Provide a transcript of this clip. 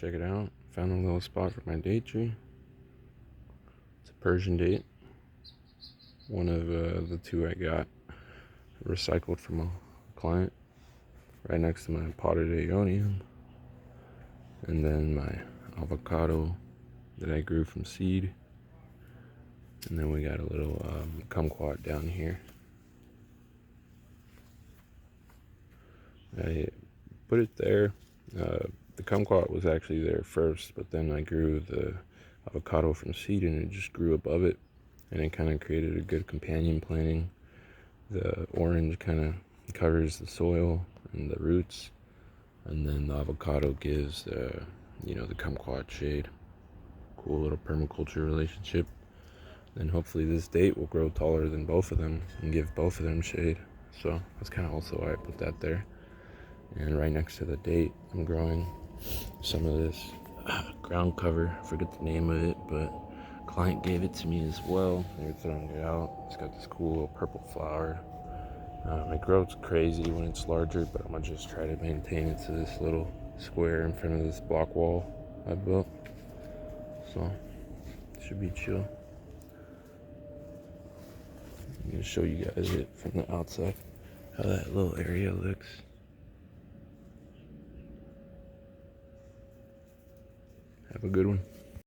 check it out. Found a little spot for my date tree. It's a Persian date. One of the two I got recycled from a client. Right next to my potted aeonium. And then my avocado that I grew from seed. And then we got a little kumquat down here. I put it there. The kumquat was actually there first, but then I grew the avocado from seed and it just grew above it. And it kind of created a good companion planting. The orange kind of covers the soil and the roots. And then the avocado gives, the kumquat shade. Cool little permaculture relationship. Then hopefully this date will grow taller than both of them and give both of them shade. So that's kind of also why I put that there. And right next to the date, I'm growing some of this ground cover. I forget the name of it, but client gave it to me as well. They were throwing it out. It's got this cool little purple flower. It grows crazy when it's larger, but I'm gonna just try to maintain it to this little square in front of this block wall I built. So it should be chill. I'm gonna show you guys it from the outside, how that little area looks. Have a good one.